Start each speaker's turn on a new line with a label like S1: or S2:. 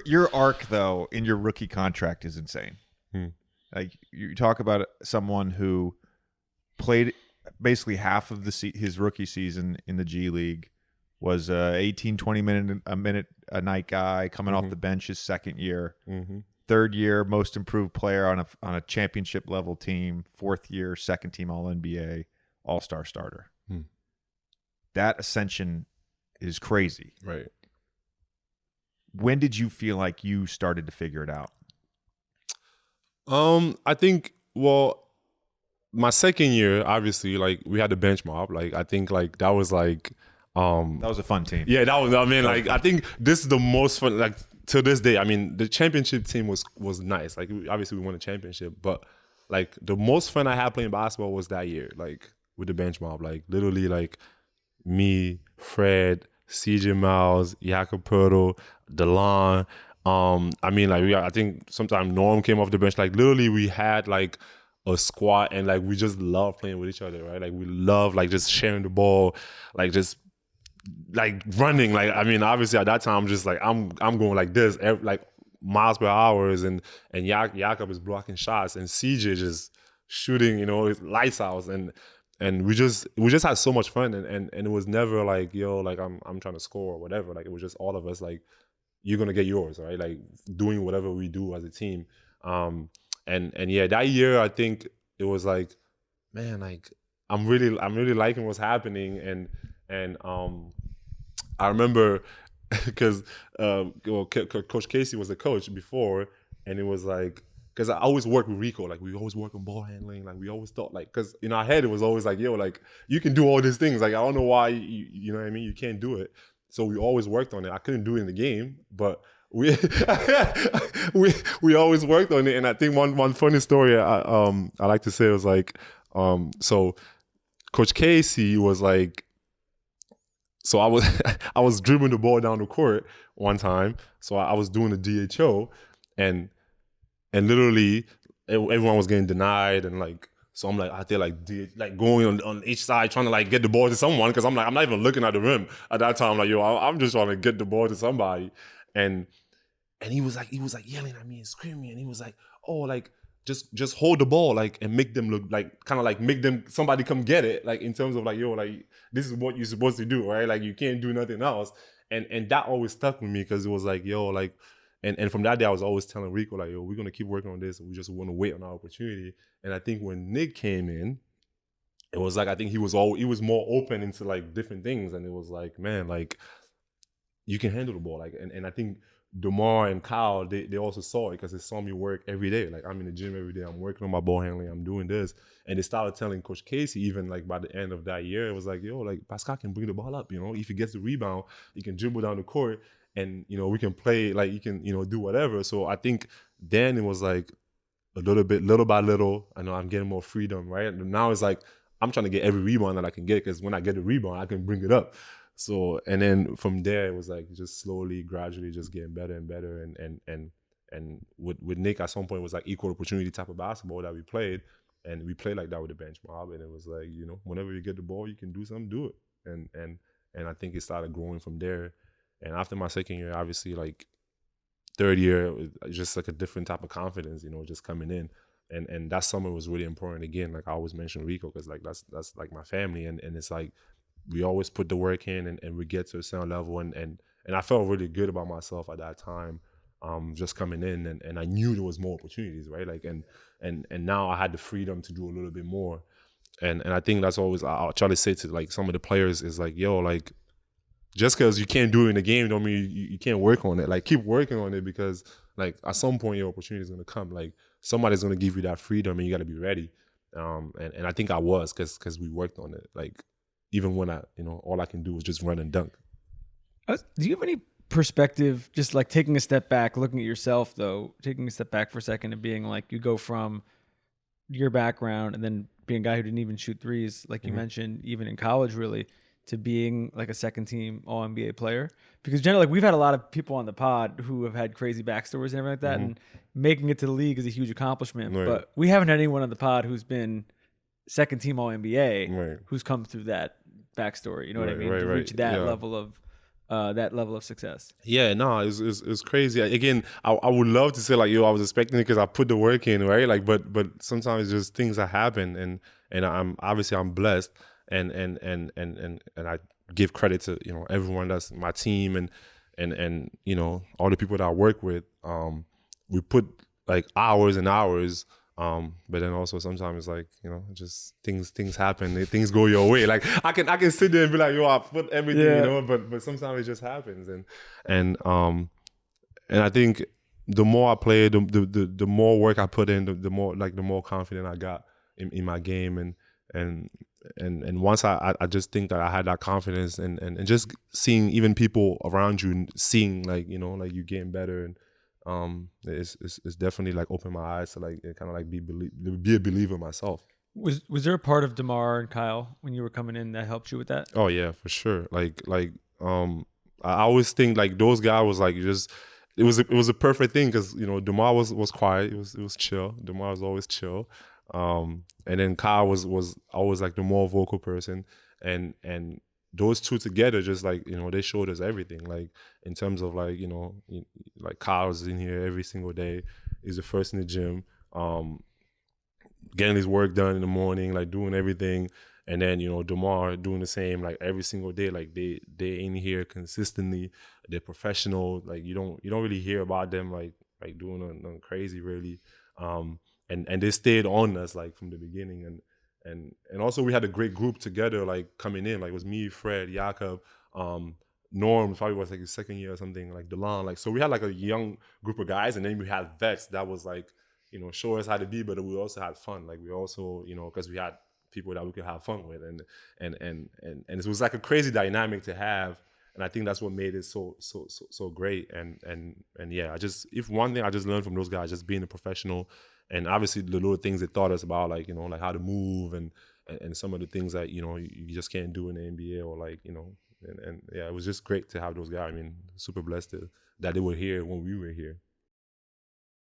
S1: Your arc though in your rookie contract is insane. Like you talk about someone who played basically half of his rookie season in the G League, was 18, 20 minute a night guy coming off the bench his second year. Third year, most improved player on a championship level team. Fourth year, second team All NBA, All-Star starter. That ascension is crazy.
S2: Right.
S1: When did you feel like you started to figure it out?
S2: I think, well, my second year, obviously, like we had the bench mob. Like I think like that was like
S1: that was a fun team.
S2: Yeah, that was, I mean, like I think this is the most fun, like to this day. I mean, the championship team was nice. Like obviously we won a championship, but like the most fun I had playing basketball was that year, like with the bench mob. Like literally like me, Fred, CJ Miles, Jacopo, DeLon. I mean, like I think sometimes Norm came off the bench. Like literally we had like a squad, and like we just love playing with each other, right? Like we love like just sharing the ball, like just like running. Like I mean, obviously at that time, I'm just like I'm going like this, like miles per hour, and Jakob is blocking shots, and CJ just shooting, it's lights out, and we just had so much fun, and it was never like, yo, like I'm trying to score or whatever. Like it was just all of us like, you're gonna get yours, right? Like doing whatever we do as a team. And yeah, that year I think it was like, man, like I'm really liking what's happening, and I remember because Coach Casey was the coach before, and it was like, because I always work with Rico, like we always work on ball handling, like we always thought, like, because in our head it was always like, yo, like you can do all these things, like I don't know why you know what I mean, you can't do it. So we always worked on it. I couldn't do it in the game, but we always worked on it. And I think one funny story I like to say was like, so Coach Casey was like, so I was dribbling the ball down the court one time. So I was doing the DHO, and literally everyone was getting denied, and like, so I'm like out there like going on each side trying to like get the ball to someone, because I'm like, I'm not even looking at the rim at that time. I'm like, yo, I'm just trying to get the ball to somebody. And he was like yelling at me and screaming, and he was like, oh, like just hold the ball, like, and make them look like, kind of like make them, somebody come get it, like in terms of like, yo, like this is what you're supposed to do, right? Like you can't do nothing else. And that always stuck with me, because it was like, yo, like, and from that day I was always telling Rico, like, yo, we're gonna keep working on this, and we just want to wait on our opportunity. And I think when Nick came in, it was like, I think he was more open into like different things, and it was like, man, like you can handle the ball, like, and I think DeMar and Kyle, they also saw it, because they saw me work every day. Like I'm in the gym every day, I'm working on my ball handling, I'm doing this. And they started telling Coach Casey, even like by the end of that year, it was like, yo, like Pascal can bring the ball up, if he gets the rebound, he can dribble down the court, and we can play, like you can do whatever. So I think then it was like a little by little, I know I'm getting more freedom, right? And now it's like I'm trying to get every rebound that I can get, because when I get the rebound, I can bring it up. So, and then from there, it was like just slowly, gradually just getting better and better. And with Nick, at some point, it was like equal opportunity type of basketball that we played. And we played like that with the bench mob. And it was like, whenever you get the ball, you can do something, do it. And I think it started growing from there. And after my second year, obviously, like third year, it was just like a different type of confidence, just coming in. And that summer was really important. Again, like I always mention Rico, because like that's like my family. And it's like, we always put the work in, and we get to a certain level, and I felt really good about myself at that time, just coming in, and I knew there was more opportunities, right? Like and now I had the freedom to do a little bit more, and I think that's always I'll try to say to like some of the players is like, yo, like just because you can't do it in the game don't mean you can't work on it. Like keep working on it, because like at some point your opportunity is gonna come. Like somebody's gonna give you that freedom, and you got to be ready. And I think I was, because we worked on it. Like even when I, all I can do is just run and dunk.
S3: Do you have any perspective, just like taking a step back, looking at yourself though, taking a step back for a second and being like, you go from your background and then being a guy who didn't even shoot threes, like you mentioned, even in college really, to being like a second team All NBA player? Because generally, like, we've had a lot of people on the pod who have had crazy backstories and everything like that, and making it to the league is a huge accomplishment. Right. But we haven't had anyone on the pod who's been second team All NBA, who's come through that backstory. You know what I mean? To reach that level of that level of success?
S2: Yeah, no, it's crazy. Again, I would love to say like, yo, I was expecting it because I put the work in, right? Like, but sometimes it's just things that happen, and I'm blessed, and I give credit to everyone that's my team and all the people that I work with. We put like hours and hours. But then also sometimes it's like, just things happen, things go your way. Like I can sit there and be like, yo, I put everything, but sometimes it just happens. And I think the more I play, the more work I put in, the more confident I got in my game. And once I just think that I had that confidence and just seeing even people around you seeing like, like you getting better, and it's definitely like opened my eyes to like kind of like be a believer myself.
S3: Was there a part of DeMar and Kyle when you were coming in that helped you with that?
S2: Oh yeah, for sure. Like I always think like those guys was like just it was a perfect thing because DeMar was quiet. It was chill. DeMar was always chill. And then Kyle was always like the more vocal person, and those two together just like they showed us everything, like in terms of like like Kyle's in here every single day. He's the first in the gym, getting his work done in the morning, like doing everything. And then DeMar doing the same like every single day. Like they in here consistently. They're professional. Like you don't really hear about them like doing nothing crazy really. And they stayed on us like from the beginning. And also we had a great group together like coming in. Like it was me, Fred, Jakob, Norm probably was like his second year or something, like DeLon. Like so we had like a young group of guys, and then we had vets that was like show us how to be, but we also had fun. Like we also because we had people that we could have fun with, and it was like a crazy dynamic to have, and I think that's what made it so great. And yeah, if one thing I just learned from those guys, just being a professional, and obviously the little things they taught us about, like like how to move and some of the things that you just can't do in the NBA, or like and yeah, it was just great to have those guys. I mean, super blessed that they were here when we were here.